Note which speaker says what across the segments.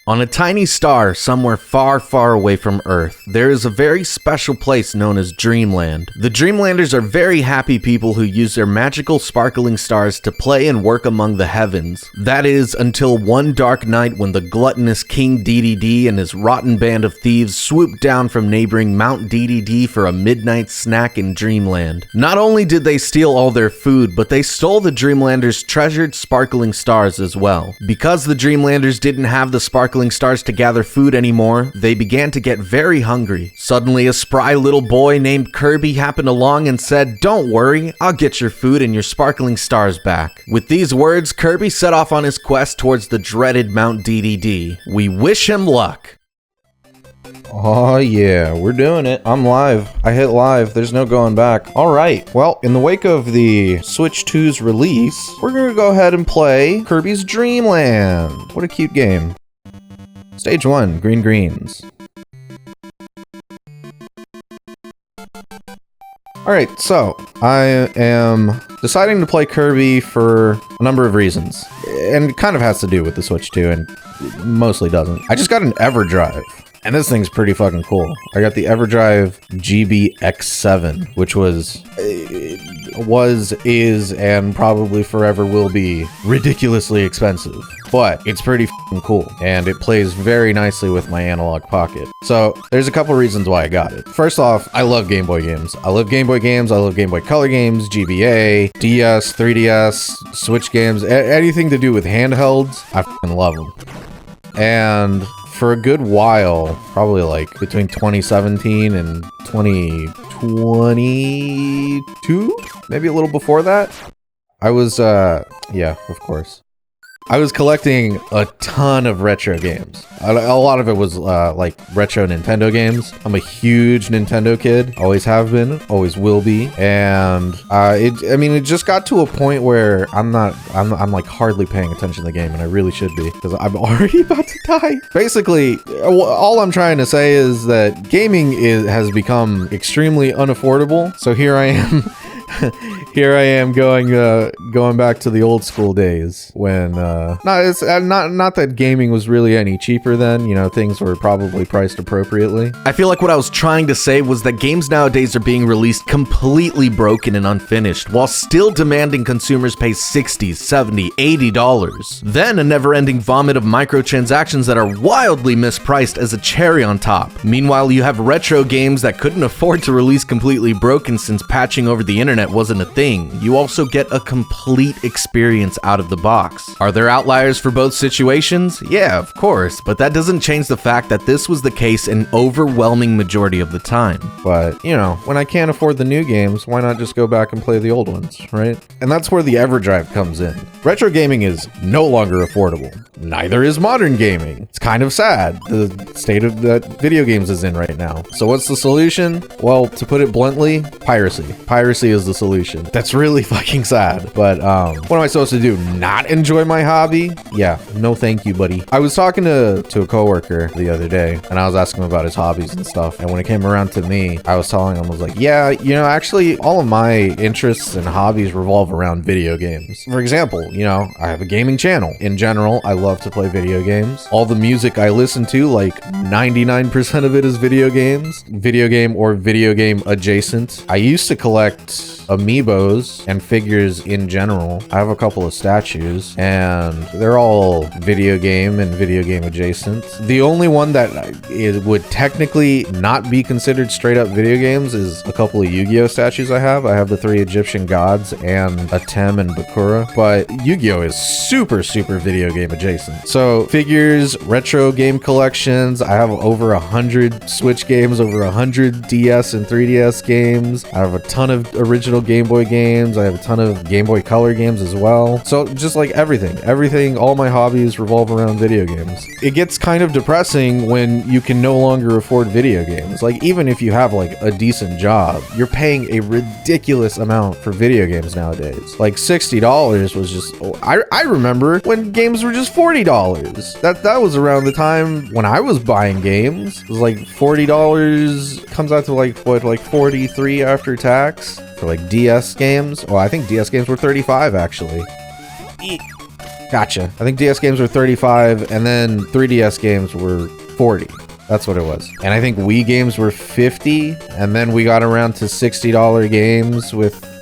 Speaker 1: On a tiny star somewhere far, far away from Earth, there is a very special place known as Dreamland. The Dreamlanders are very happy people who use their magical sparkling stars to play and work among the heavens. That is, until one dark night when the gluttonous King DDD and his rotten band of thieves swooped down from neighboring Mount DDD for a midnight snack in Dreamland. Not only did they steal all their food, but they stole the Dreamlanders' treasured sparkling stars as well. Because the Dreamlanders didn't have the sparkling stars to gather food anymore, they began to get very hungry. Suddenly, a spry little boy named Kirby happened along and said, "Don't worry, I'll get your food and your sparkling stars back." With these words, Kirby set off on his quest towards the dreaded Mount DDD. We wish him luck.
Speaker 2: Oh yeah, we're doing it. I'm live. I hit live. There's no going back. Alright, well, in the wake of the Switch 2's release, we're gonna go ahead and play Kirby's Dream Land. What a cute game. Stage 1, Green Greens. Alright, so I am deciding to play Kirby for a number of reasons. And it kind of has to do with the Switch 2 and mostly doesn't. I just got an EverDrive. And this thing's pretty fucking cool. I got the EverDrive GBX7, which is, and probably forever will be ridiculously expensive. But it's pretty fucking cool, and it plays very nicely with my analog pocket. So there's a couple reasons why I got it. First off, I love Game Boy games. I love Game Boy games. I love Game Boy Color games, GBA, DS, 3DS, Switch games, anything to do with handhelds. I fucking love them. And for a good while, probably like between 2017 and 2022, maybe a little before that, I was, yeah, of course. I was collecting a ton of retro games. A lot of it was like retro Nintendo games. I'm a huge Nintendo kid. Always have been, always will be. And it just got to a point where I'm like hardly paying attention to the game, and I really should be, because I'm already about to die. Basically, all I'm trying to say is that gaming has become extremely unaffordable. So here I am. Here I am going back to the old school days when not that gaming was really any cheaper then, you know, things were probably priced appropriately.
Speaker 1: I feel like what I was trying to say was that games nowadays are being released completely broken and unfinished, while still demanding consumers pay $60, $70, $80. Then a never-ending vomit of microtransactions that are wildly mispriced as a cherry on top. Meanwhile, you have retro games that couldn't afford to release completely broken since patching over the internet wasn't a thing. You also get a complete experience out of the box. Are there outliers for both situations? Yeah, of course, but that doesn't change the fact that this was the case an overwhelming majority of the time.
Speaker 2: But, you know, when I can't afford the new games, why not just go back and play the old ones, right? And that's where the EverDrive comes in. Retro gaming is no longer affordable. Neither is modern gaming. It's kind of sad, the state of that video games is in right now. So what's the solution? Well, to put it bluntly, piracy. Piracy is the solution. That's really fucking sad. But what am I supposed to do? Not enjoy my hobby? Yeah, no thank you, buddy. I was talking to a coworker the other day, and I was asking him about his hobbies and stuff. And when it came around to me, I was telling him, I was like, yeah, you know, actually, all of my interests and hobbies revolve around video games. For example, you know, I have a gaming channel. In general, I love to play video games. All the music I listen to, like 99% of it is video games. Video game or video game adjacent. I used to collect amiibos and figures in general. I have a couple of statues, and they're all video game and video game adjacent. The only one that would technically not be considered straight up video games is a couple of Yu-Gi-Oh statues I have. I have the 3 Egyptian gods and a Tem and Bakura, but Yu-Gi-Oh is super video game adjacent. So figures, retro game collections, I have over 100 Switch games, over 100 DS and 3DS games. I have a ton of original Game Boy games. I have a ton of Game Boy Color games as well. So just like everything, all my hobbies revolve around video games. It gets kind of depressing when you can no longer afford video games. Like, even if you have like a decent job, you're paying a ridiculous amount for video games nowadays. Like $60 was just, I remember when games were just $40. That was around the time when I was buying games. It was like $40 comes out to like what, like 43 after tax for like DS games. Well, I think DS games were 35 actually. Gotcha. I think DS games were 35, and then 3DS games were 40. That's what it was. And I think Wii games were 50, and then we got around to $60 games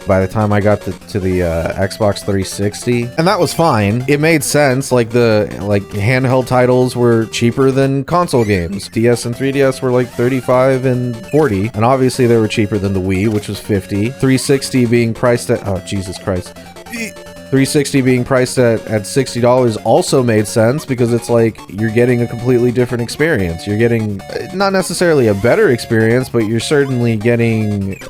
Speaker 2: by the time I got to the Xbox 360. And that was fine. It made sense. Like handheld titles were cheaper than console games. DS and 3DS were like 35 and 40. And obviously they were cheaper than the Wii, which was 50. 360 being priced at, oh, Jesus Christ. 360 being priced at $60 also made sense because it's like you're getting a completely different experience. You're getting not necessarily a better experience, but you're certainly getting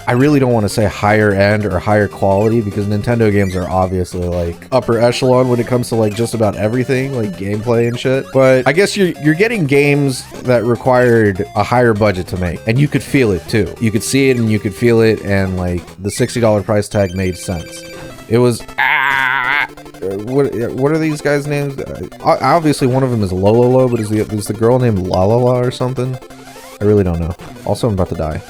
Speaker 2: I really don't want to say higher end or higher quality because Nintendo games are obviously like upper echelon when it comes to like just about everything, like gameplay and shit. But I guess you're getting games that required a higher budget to make, and you could feel it too. You could see it and you could feel it, and like the $60 price tag made sense. It was what are these guys' names? Obviously one of them is Lololo, but is the girl named Lalala or something? I really don't know. Also, I'm about to die.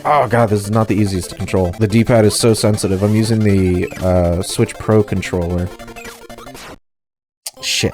Speaker 2: Oh god, this is not the easiest to control. The D-pad is so sensitive. I'm using the Switch Pro controller. Shit.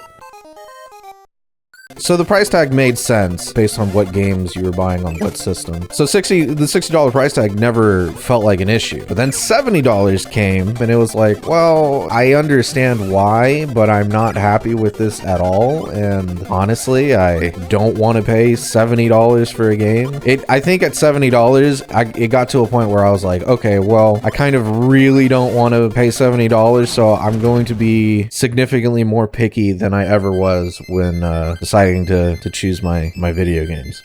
Speaker 2: So the price tag made sense based on what games you were buying on what system. So the $60 price tag never felt like an issue. But then $70 came and it was like, well, I understand why, but I'm not happy with this at all. And honestly, I don't want to pay $70 for a game. I think at $70, it got to a point where I was like, okay, well, I kind of really don't want to pay $70, so I'm going to be significantly more picky than I ever was when deciding to choose my video games.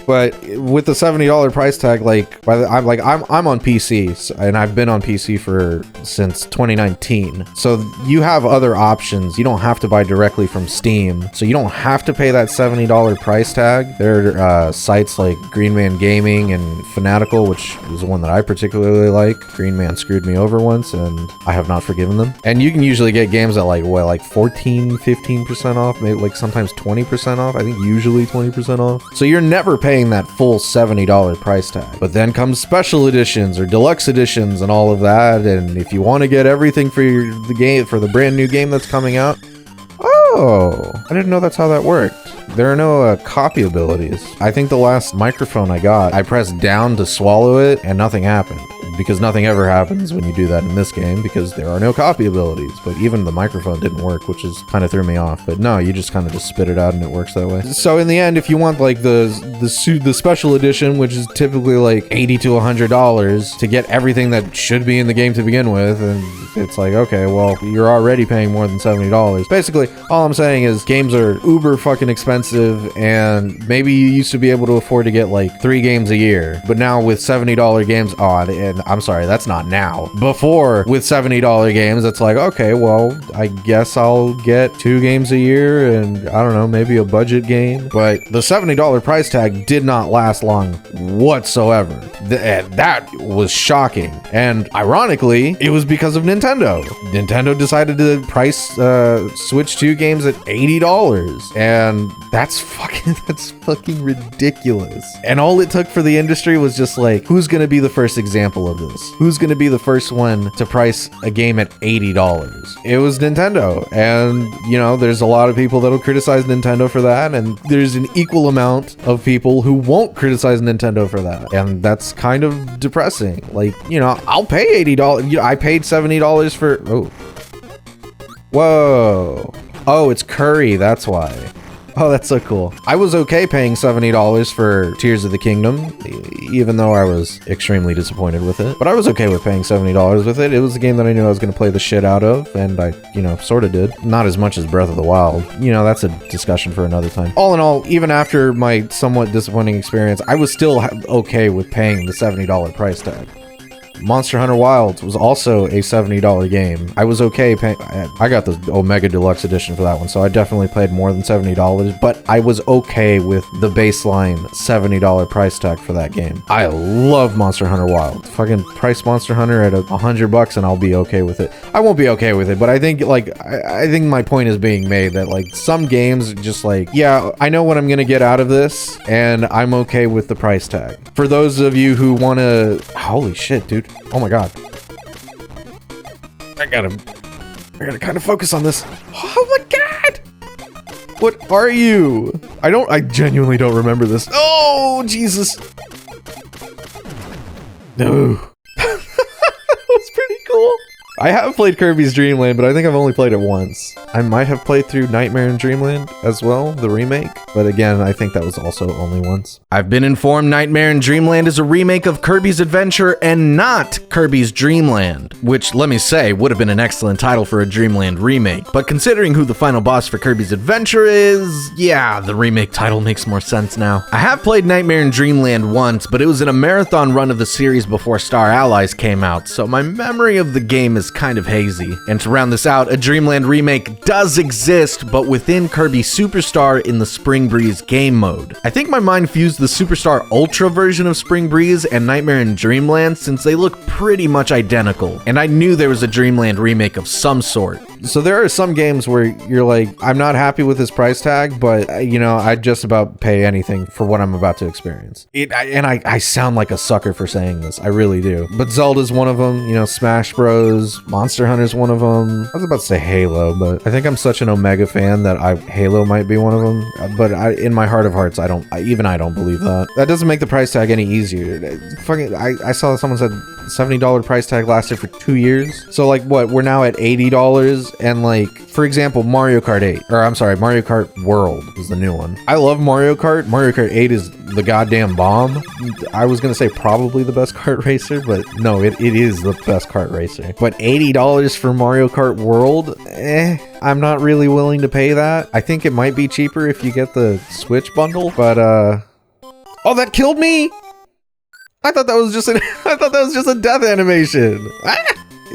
Speaker 2: But with the $70 price tag, like I'm on PC, and I've been on PC since 2019. So you have other options. You don't have to buy directly from Steam, so you don't have to pay that $70 price tag. There are sites like Green Man Gaming and Fanatical, which is the one that I particularly like. Green Man screwed me over once, and I have not forgiven them. And you can usually get games at like 14, 15% off, maybe like sometimes 20% off. I think usually 20% off. So you're never paying that full $70 price tag. But then comes special editions or deluxe editions and all of that, and if you want to get everything for the brand new game that's coming out, oh, I didn't know that's how that worked. There are no copy abilities. I think the last microphone I got, I pressed down to swallow it and nothing happened. Because nothing ever happens when you do that in this game because there are no copy abilities. But even the microphone didn't work, which is kind of threw me off. But no, you just kind of just spit it out and it works that way. So in the end, if you want like the special edition, which is typically like $80 to $100 to get everything that should be in the game to begin with, and it's like, okay, well, you're already paying more than $70. Basically, all I'm saying is games are uber fucking expensive, and maybe you used to be able to afford to get like 3 games a year, but now with $70 games, and I'm sorry, that's not now. Before, with $70 games, it's like, okay, well, I guess I'll get 2 games a year and I don't know, maybe a budget game. But the $70 price tag did not last long whatsoever. That was shocking. And ironically, it was because of Nintendo. Nintendo decided to price Switch 2 games at $80. And that's fucking ridiculous. And all it took for the industry was just like, who's gonna be the first example of this? Who's gonna be the first one to price a game at $80? It was Nintendo. And, you know, there's a lot of people that'll criticize Nintendo for that, and there's an equal amount of people who won't criticize Nintendo for that. And that's kind of depressing. Like, you know, I'll pay $80. You know, I paid $70 for... Oh. Whoa. Oh, it's Curry, that's why. Oh, that's so cool. I was okay paying $70 for Tears of the Kingdom, even though I was extremely disappointed with it. But I was okay with paying $70 with it. It was a game that I knew I was going to play the shit out of, and I, you know, sort of did. Not as much as Breath of the Wild. You know, that's a discussion for another time. All in all, even after my somewhat disappointing experience, I was still okay with paying the $70 price tag. Monster Hunter Wilds was also a $70 game. I was okay paying. I got the Omega Deluxe Edition for that one, so I definitely paid more than $70, but I was okay with the baseline $70 price tag for that game. I love Monster Hunter Wild. Fucking price Monster Hunter at $100 and I'll be okay with it. I won't be okay with it, but I think like I think my point is being made that like some games just like, yeah, I know what I'm gonna get out of this and I'm okay with the price tag. For those of you who want to, holy shit, dude. Oh my god. I gotta kind of focus on this. Oh my god! What are you? I genuinely don't remember this. Oh, Jesus. No. That was pretty cool. I have played Kirby's Dream Land, but I think I've only played it once. I might have played through Nightmare in Dreamland as well, the remake, but again, I think that was also only once.
Speaker 1: I've been informed Nightmare in Dreamland is a remake of Kirby's Adventure and not Kirby's Dream Land, which, let me say, would have been an excellent title for a Dreamland remake, but considering who the final boss for Kirby's Adventure is, yeah, the remake title makes more sense now. I have played Nightmare in Dreamland once, but it was in a marathon run of the series before Star Allies came out, so my memory of the game is kind of hazy. And to round this out, a Dreamland remake does exist, but within Kirby Superstar in the Spring Breeze game mode. I think my mind fused the Superstar Ultra version of Spring Breeze and Nightmare in Dreamland since they look pretty much identical, and I knew there was a Dreamland remake of some sort.
Speaker 2: So there are some games where you're like, I'm not happy with this price tag, but you know, I'd just about pay anything for what I'm about to experience. I sound like a sucker for saying this. I really do. But Zelda's one of them, you know, Smash Bros, Monster Hunter's one of them. I was about to say Halo, but I think I'm such an Omega fan that Halo might be one of them. But in my heart of hearts, I don't believe that. That doesn't make the price tag any easier. I saw someone said $70 price tag lasted for 2 years. So like what, we're now at $80, and like, for example, Mario Kart 8, or I'm sorry, Mario Kart World is the new one. I love Mario Kart. Mario Kart 8 is the goddamn bomb. I was gonna say probably the best kart racer, but no, it is the best kart racer. But $80 for Mario Kart World, I'm not really willing to pay that. I think it might be cheaper if you get the Switch bundle, but oh, that killed me. I thought that was just a death animation.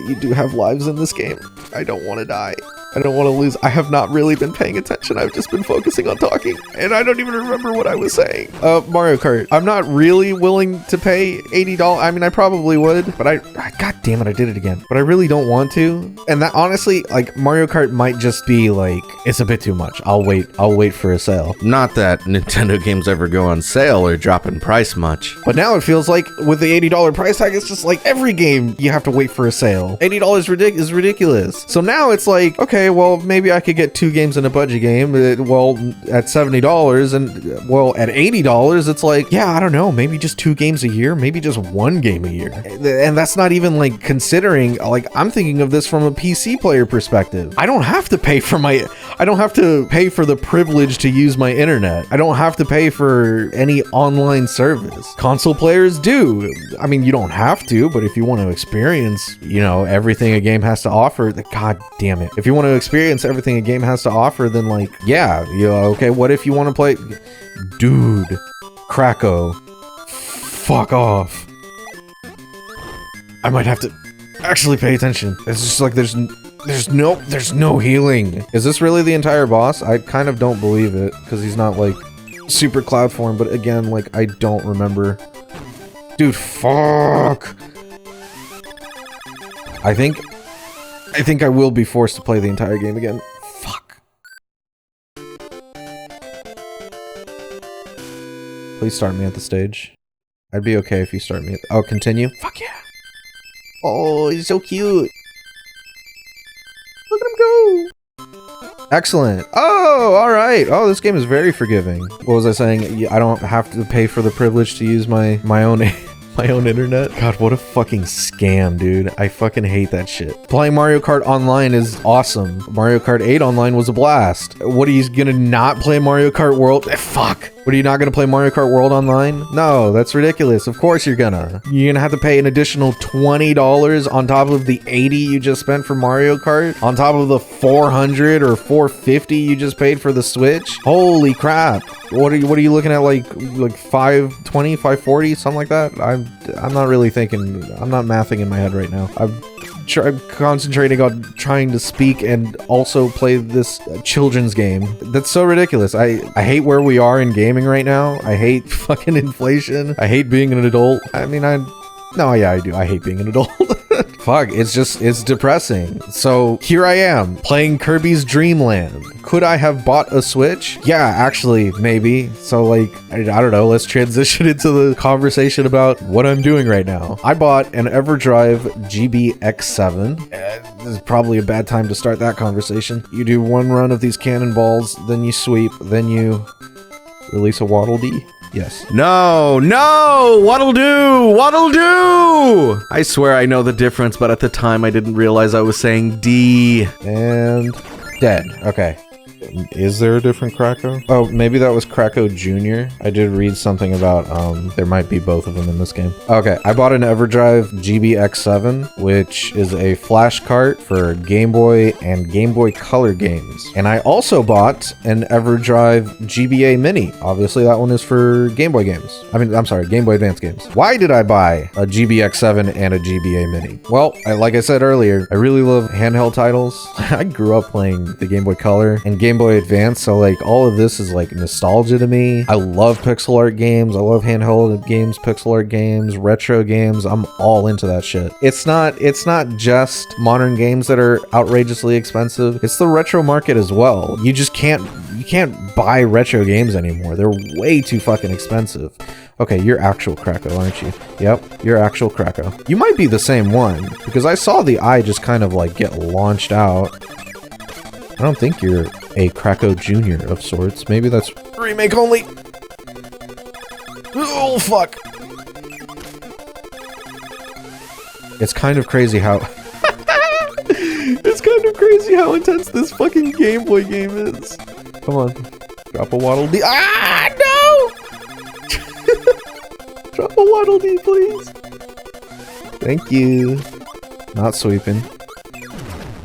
Speaker 2: You do have lives in this game. I don't want to die. I don't want to lose. I have not really been paying attention. I've just been focusing on talking, and I don't even remember what I was saying. Mario Kart. I'm not really willing to pay $80. I mean, I probably would, but God damn it, I did it again. But I really don't want to. And that honestly, like, Mario Kart might just be like, it's a bit too much. I'll wait for a sale.
Speaker 1: Not that Nintendo games ever go on sale or drop in price much.
Speaker 2: But now it feels like with the $80 price tag, it's just like every game you have to wait for a sale. $80 is ridiculous. So now it's like, okay, well, maybe I could get 2 games in a budget game, well, at $70, and well, at $80, it's like, yeah, I don't know, maybe just 2 games a year, maybe just 1 game a year. And that's not even like considering, like, I'm thinking of this from a PC player perspective. I don't have to pay for the privilege to use my internet. I don't have to pay for any online service. Console players do. I mean, you don't have to, but if you want to experience, you know, everything a game has to offer, god damn it. If you want to experience everything a game has to offer, then like, yeah, you know, okay, what if you want to play, dude, Krakow, fuck off. I might have to actually pay attention. It's just like there's no healing. Is this really the entire boss? I kind of don't believe it, because he's not like super cloud form, but again, like, I don't remember. Dude, fuck. I think I will be forced to play the entire game again. Fuck. Please start me at the stage. I'd be okay if you start me at... Oh, continue? Fuck yeah. Oh, he's so cute. Look at him go. Excellent. Oh, all right. Oh, this game is very forgiving. What was I saying? I don't have to pay for the privilege to use my own... my own internet. God, what a fucking scam, dude. I fucking hate that shit. Playing Mario Kart Online is awesome. Mario Kart 8 Online was a blast. What, are you gonna not play Mario Kart World? Fuck. What, are you not gonna play Mario Kart World Online? No, that's ridiculous. Of course you're gonna. You're gonna have to pay an additional $20 on top of the $80 you just spent for Mario Kart, on top of the $400 or $450 you just paid for the Switch. Holy crap. What are you looking at, like 520, 540, something like that? I'm not really thinking. I'm not mathing in my head right now. I'm concentrating on trying to speak and also play this children's game. That's so ridiculous. I hate where we are in gaming right now. I hate fucking inflation. I hate being an adult. I mean, no, yeah, I do. I hate being an adult. Fuck, it's depressing. So here I am playing Kirby's Dream Land. Could I have bought a Switch? Yeah, actually, maybe. So like, I don't know, let's transition into the conversation about what I'm doing right now. I bought an EverDrive GBX7. This is probably a bad time to start that conversation. You do one run of these cannonballs, then you sweep, then you release a Waddle Dee. Yes.
Speaker 1: No, what'll do? I swear I know the difference, but at the time I didn't realize I was saying D.
Speaker 2: And dead. Okay. Is there a different Kracko? Oh, maybe that was Kracko Jr. I did read something about there might be both of them in this game. Okay, I bought an EverDrive GBX7, which is a flash cart for Game Boy and Game Boy Color games. And I also bought an EverDrive GBA Mini. Obviously, that one is for Game Boy games. I'm sorry, Game Boy Advance games. Why did I buy a GBX7 and a GBA Mini? Well, like I said earlier, I really love handheld titles. I grew up playing the Game Boy Color and Game Boy Advance, so like all of this is like nostalgia to me. I love pixel art games. I love handheld games, pixel art games, retro games. I'm all into that shit. It's not just modern games that are outrageously expensive. It's the retro market as well. You can't buy retro games anymore. They're way too fucking expensive. Okay, you're actual Kracko, aren't you? Yep, you're actual Kracko. You might be the same one, because I saw the eye just kind of like get launched out. I don't think you're a Kracko Jr. of sorts. Maybe that's remake only. Oh, fuck. It's kind of crazy how... It's kind of crazy how intense this fucking Game Boy game is. Come on. Drop a Waddle Dee. Ah, no! Drop a Waddle Dee, please. Thank you. Not sweeping.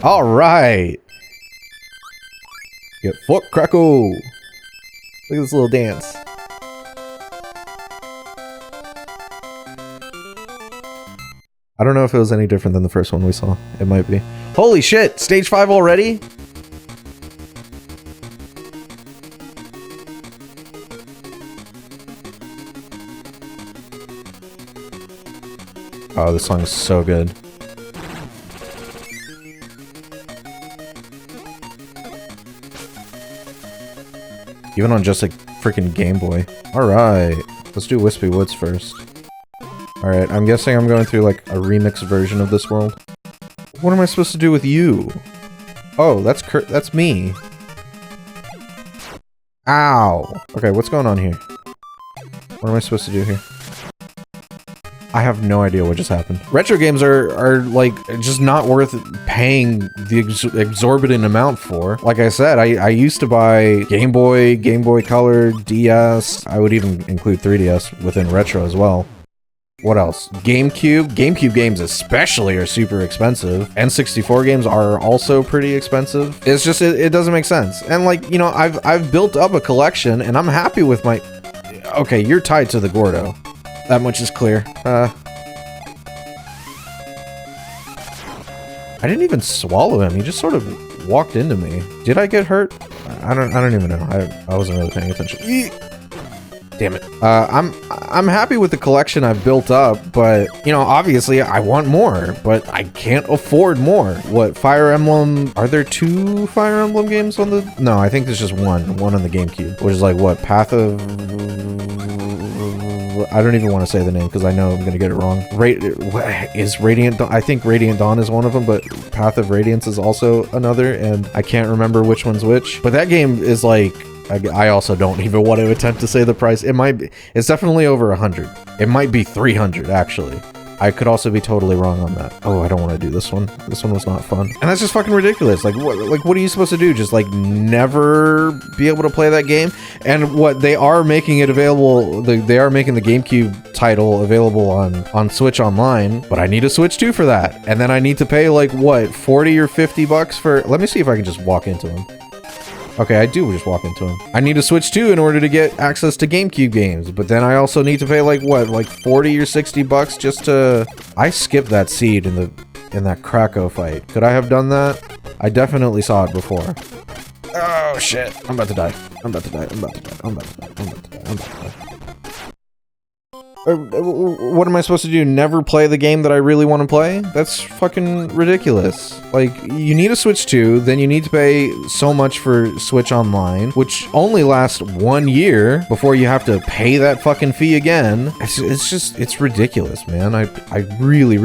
Speaker 2: All right. Get fucked, Kracko. Look at this little dance. I don't know if it was any different than the first one we saw. It might be. Holy shit! Stage 5 already? Oh, this song is so good. Even on just a freaking Game Boy. Alright, let's do Wispy Woods first. Alright, I'm guessing I'm going through like a remix version of this world. What am I supposed to do with you? Oh, that's me. Ow! Okay, what's going on here? What am I supposed to do here? I have no idea what just happened. Retro games are like just not worth paying the exorbitant amount for. Like I said, I used to buy Game Boy, Game Boy Color, DS. I would even include 3DS within retro as well. What else? GameCube. GameCube games especially are super expensive. N64 games are also pretty expensive. It's just, it doesn't make sense. And like, you know, I've built up a collection and I'm happy with my... Okay, you're tied to the Gordo. That much is clear. I didn't even swallow him. He just sort of walked into me. Did I get hurt? I don't even know. I wasn't really paying attention. Damn it. I'm happy with the collection I've built up, but you know, obviously I want more, but I can't afford more. What, Fire Emblem? Are there 2 Fire Emblem games on the... No, I think there's just one on the GameCube, which is like what, Path of... I don't even want to say the name because I know I'm going to get it wrong. Is Radiant Dawn? I think Radiant Dawn is one of them, but Path of Radiance is also another, and I can't remember which one's which. But that game is like, I also don't even want to attempt to say the price. It's definitely over 100. It might be 300 actually. I could also be totally wrong on that. Oh, I don't want to do this one. This one was not fun. And that's just fucking ridiculous. Like, what are you supposed to do? Just like never be able to play that game? And what they are making it available, they are making the GameCube title available on Switch Online, but I need a Switch 2 for that. And then I need to pay like what, 40 or 50 bucks for, let me see if I can just walk into him. Okay, I do just walk into him. I need a Switch 2 in order to get access to GameCube games, but then I also need to pay like what, like 40 or 60 bucks just to... I skipped that seed in that Krakow fight. Could I have done that? I definitely saw it before. Oh shit, I'm about to die. I'm about to die. I'm about to die. I'm about to die. I'm about to die. I'm about to die. What am I supposed to do? Never play the game that I really want to play? That's fucking ridiculous. Like, you need a Switch 2, then you need to pay so much for Switch Online, which only lasts 1 year before you have to pay that fucking fee again. It's ridiculous, man. I really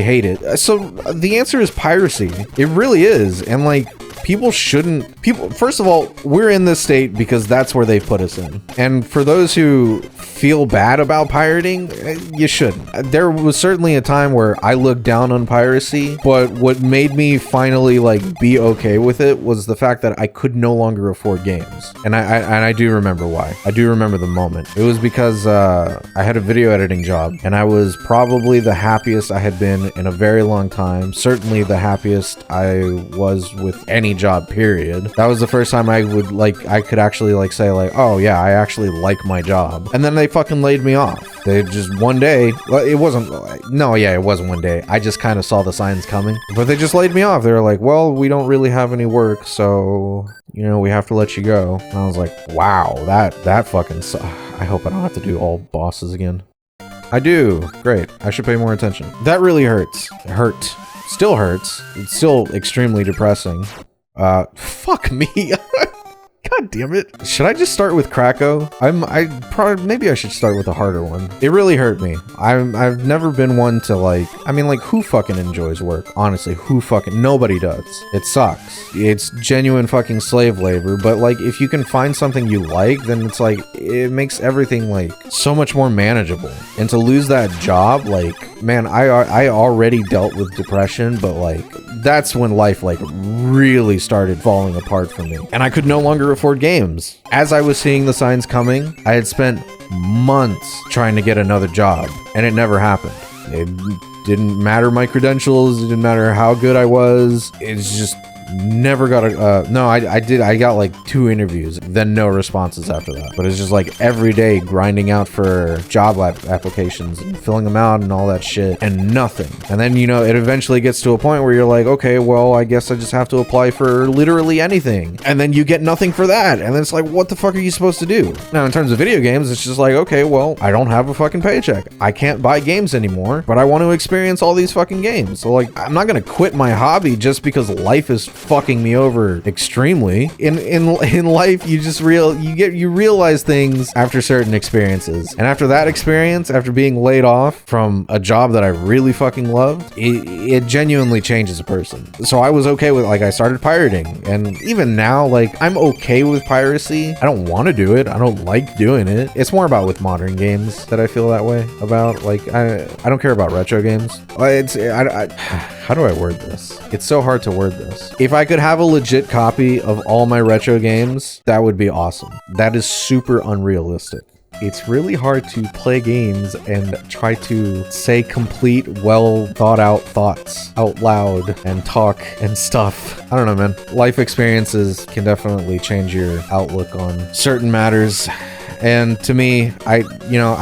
Speaker 2: hate it. So the answer is piracy. It really is. And like, first of all, we're in this state because that's where they put us in. And for those who feel bad about pirating, you shouldn't. There was certainly a time where I looked down on piracy, but what made me finally like be okay with it was the fact that I could no longer afford games. And I do remember why. I do remember the moment. It was because I had a video editing job, and I was probably the happiest I had been in a very long time. Certainly the happiest I was with any job, period. That was the first time I could actually like say like, oh yeah, I actually like my job. And then they fucking laid me off. They just one day, well, it wasn't one day. I just kind of saw the signs coming, but they just laid me off. They were like, well, we don't really have any work, so you know, we have to let you go. And I was like, wow, that fucking I hope I don't have to do all bosses again. I do. Great. I should pay more attention. That really hurts. It hurt. Still hurts. It's still extremely depressing. Fuck me. God damn it. Should I just start with Krakow? Maybe I should start with a harder one. It really hurt me. I've never been one to like, I mean, like, who fucking enjoys work? Honestly, nobody does. It sucks. It's genuine fucking slave labor, but like, if you can find something you like, then it's like, it makes everything like so much more manageable. And to lose that job, like, man, I already dealt with depression, but like, that's when life like really started falling apart for me. And I could no longer afford games. As I was seeing the signs coming, I had spent months trying to get another job, and it never happened. It didn't matter my credentials, it didn't matter how good I was. It's just never got I got like 2 interviews, then no responses after that. But it's just like every day grinding out for job applications and filling them out and all that shit, and nothing. And then, you know, it eventually gets to a point where you're like, okay, well, I guess I just have to apply for literally anything, and then you get nothing for that. And then it's like, what the fuck are you supposed to do? Now, in terms of video games, it's just like, okay, well, I don't have a fucking paycheck, I can't buy games anymore, but I want to experience all these fucking games. So like, I'm not gonna quit my hobby just because life is fucking me over extremely. In life, you realize things after certain experiences, and after that experience, after being laid off from a job that I really fucking loved, it genuinely changes a person. So I was okay with, like, I started pirating, and even now, like, I'm okay with piracy. I don't want to do it, I don't like doing it. It's more about with modern games that I feel that way about. Like, I don't care about retro games. How do I word this? It's so hard to word this. If I could have a legit copy of all my retro games, that would be awesome. That is super unrealistic. It's really hard to play games and try to say complete, well thought out thoughts out loud and talk and stuff. I don't know, man. Life experiences can definitely change your outlook on certain matters. And to me, I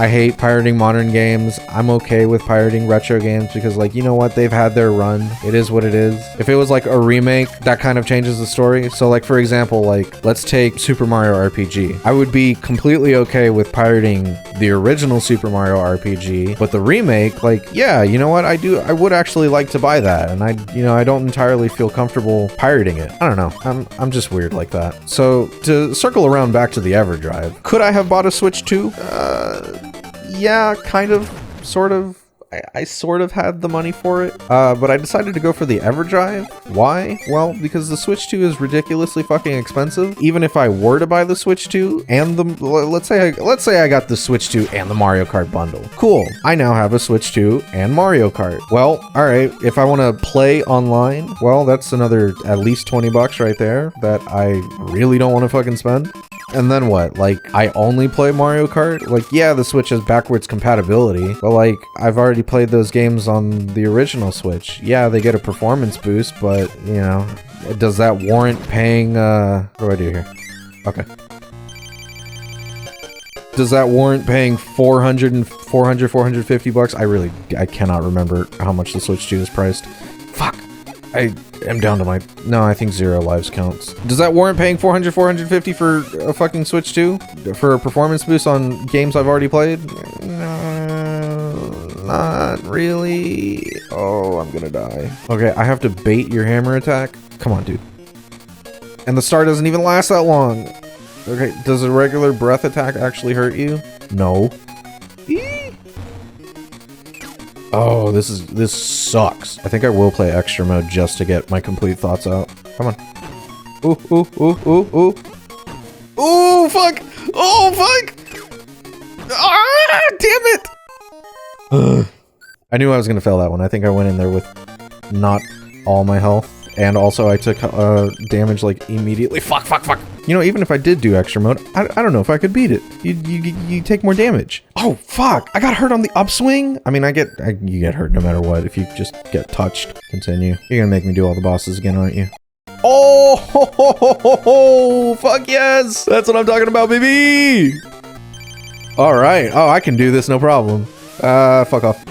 Speaker 2: hate pirating modern games. I'm okay with pirating retro games because, like, you know what? They've had their run. It is what it is. If it was like a remake, that kind of changes the story. So, like, for example, like, let's take Super Mario RPG. I would be completely okay with pirating the original Super Mario RPG, but the remake, like, yeah, you know what? I would actually like to buy that. And I don't entirely feel comfortable pirating it. I don't know. I'm just weird like that. So to circle around back to the EverDrive, could I have bought a Switch 2? Yeah, kind of, sort of. I sort of had the money for it, but I decided to go for the EverDrive. Why? Well, because the Switch 2 is ridiculously fucking expensive. Even if I were to buy the Switch 2 and let's say I got the Switch 2 and the Mario Kart bundle. Cool. I now have a Switch 2 and Mario Kart. Well, all right. If I want to play online, well, that's another at least 20 bucks right there that I really don't want to fucking spend. And then what? Like, I only play Mario Kart? Like, yeah, the Switch has backwards compatibility, but like, I've already played those games on the original Switch. Yeah, they get a performance boost, but, you know, does that warrant paying, what do I do here? Okay. Does that warrant paying 450 bucks? I cannot remember how much the Switch 2 is priced. Fuck. I am down to my... No, I think 0 lives counts. Does that warrant paying 450 for a fucking Switch 2? For a performance boost on games I've already played? No, not really. Oh, I'm gonna die. Okay, I have to bait your hammer attack? Come on, dude. And the star doesn't even last that long. Okay, does a regular breath attack actually hurt you? No. Oh, this sucks. I think I will play extra mode just to get my complete thoughts out. Come on. Ooh, ooh, ooh, ooh, ooh. Ooh, fuck! Oh, fuck! Ah, damn it! I knew I was gonna fail that one. I think I went in there with not all my health. And also I took damage like immediately. Fuck, fuck, fuck. You know, even if I did do extra mode, I don't know if I could beat it. You take more damage. Oh, fuck. I got hurt on the upswing. I mean, you get hurt no matter what if you just get touched. Continue. You're gonna make me do all the bosses again, aren't you? Oh, ho, ho, ho, ho, ho. Fuck yes. That's what I'm talking about, baby. All right. Oh, I can do this, no problem. Fuck off.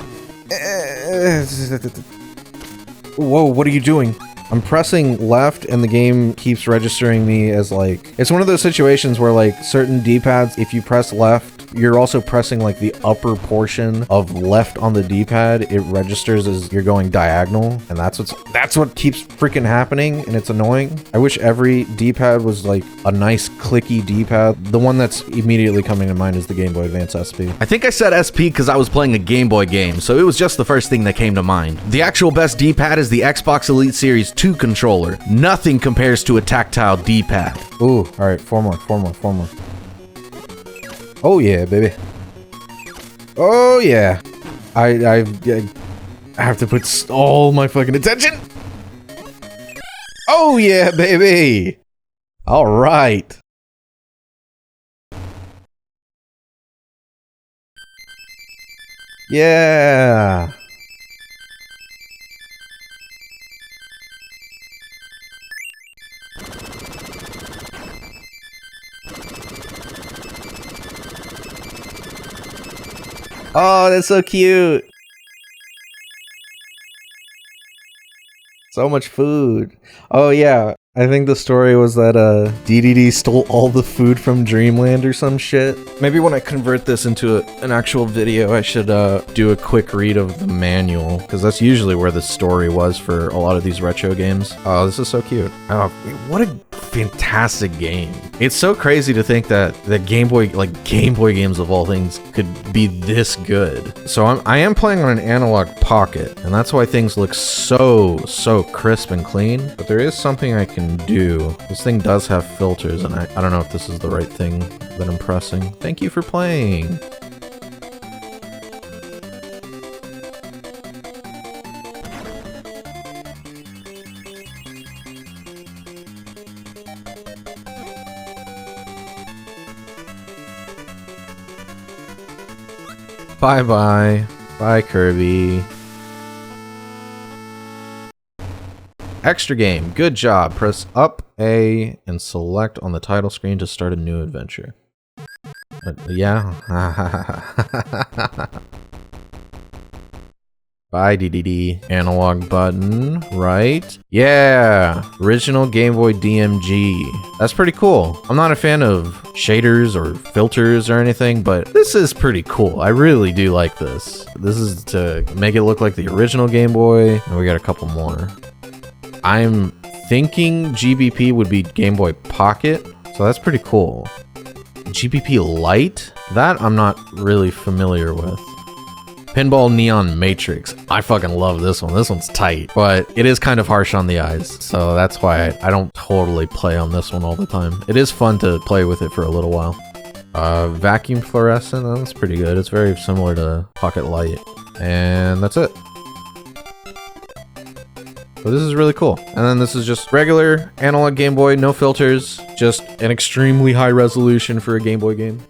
Speaker 2: Whoa, what are you doing? I'm pressing left and the game keeps registering me as like... It's one of those situations where like certain D-pads, if you press left, you're also pressing like the upper portion of left on the D-pad. It registers as you're going diagonal, and that's what keeps freaking happening, and it's annoying. I wish every D-pad was like a nice clicky D-pad. The one that's immediately coming to mind is the Game Boy Advance SP.
Speaker 1: I think I said SP because I was playing a Game Boy game, so it was just the first thing that came to mind. The actual best D-pad is the Xbox Elite Series 2 controller. Nothing compares to a tactile D-pad.
Speaker 2: Ooh, all right, four more. Oh yeah, baby. Oh yeah. I have to put all my fucking attention. Oh yeah, baby. All right. Yeah. Oh, that's so cute. So much food. Oh yeah, I think the story was that DDD stole all the food from Dreamland or some shit. Maybe when I convert this into an actual video, I should do a quick read of the manual, because that's usually where the story was for a lot of these retro games. Oh, this is so cute. Oh, what a fantastic game. It's so crazy to think that the Game Boy games of all things could be this good. So I am playing on an analog pocket, and that's why things look so crisp and clean, but there is something I can do. This thing does have filters, and I don't know if this is the right thing that I'm pressing. Thank you for playing. Bye-bye. Bye, Kirby. Extra game. Good job. Press up A and select on the title screen to start a new adventure. Yeah. Bye, DDD. Analog button. Right. Yeah. Original Game Boy DMG. That's pretty cool. I'm not a fan of shaders or filters or anything, but this is pretty cool. I really do like this. This is to make it look like the original Game Boy. And we got a couple more. I'm thinking GBP would be Game Boy Pocket, so that's pretty cool. GBP Lite? That I'm not really familiar with.
Speaker 1: Pinball Neon Matrix. I fucking love this one. This one's tight, but it is kind of harsh on the eyes. So that's why I don't totally play on this one all the time. It is fun to play with it for a little while. Vacuum Fluorescent, that's pretty good. It's very similar to Pocket Light. And that's it. So this is really cool. And then this is just regular analog Game Boy, no filters, just an extremely high resolution for a Game Boy game.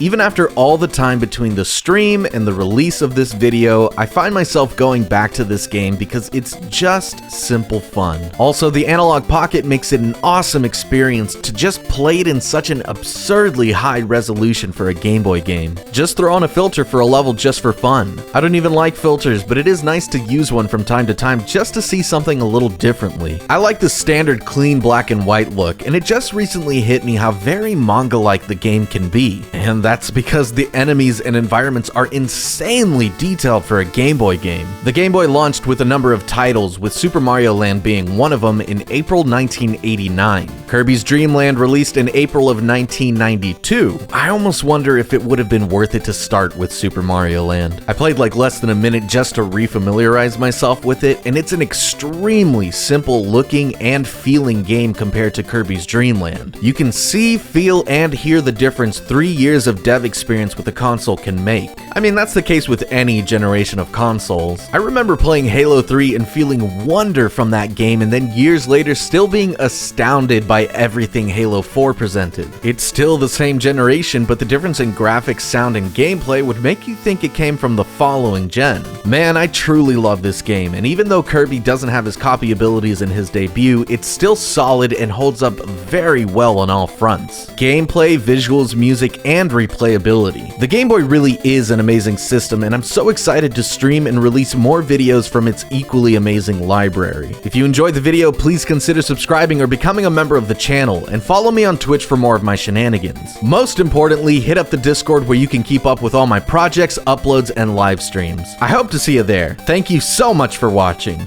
Speaker 1: Even after all the time between the stream and the release of this video, I find myself going back to this game because it's just simple fun. Also, the Analog Pocket makes it an awesome experience to just play it in such an absurdly high resolution for a Game Boy game. Just throw on a filter for a level just for fun. I don't even like filters, but it is nice to use one from time to time just to see something a little differently. I like the standard clean black and white look, and it just recently hit me how very manga-like the game can be. And that's because the enemies and environments are insanely detailed for a Game Boy game. The Game Boy launched with a number of titles, with Super Mario Land being one of them in April 1989. Kirby's Dream Land released in April of 1992. I almost wonder if it would have been worth it to start with Super Mario Land. I played like less than a minute just to refamiliarize myself with it, and it's an extremely simple looking and feeling game compared to Kirby's Dream Land. You can see, feel, and hear the difference 3 years of dev experience with the console can make. I mean, that's the case with any generation of consoles. I remember playing Halo 3 and feeling wonder from that game, and then years later still being astounded by everything Halo 4 presented. It's still the same generation, but the difference in graphics, sound, and gameplay would make you think it came from the following gen. Man, I truly love this game, and even though Kirby doesn't have his copy abilities in his debut, it's still solid and holds up very well on all fronts. Gameplay, visuals, music, and replayability. The Game Boy really is an amazing system, and I'm so excited to stream and release more videos from its equally amazing library. If you enjoyed the video, please consider subscribing or becoming a member of the channel, and follow me on Twitch for more of my shenanigans. Most importantly, hit up the Discord where you can keep up with all my projects, uploads, and live streams. I hope to see you there. Thank you so much for watching.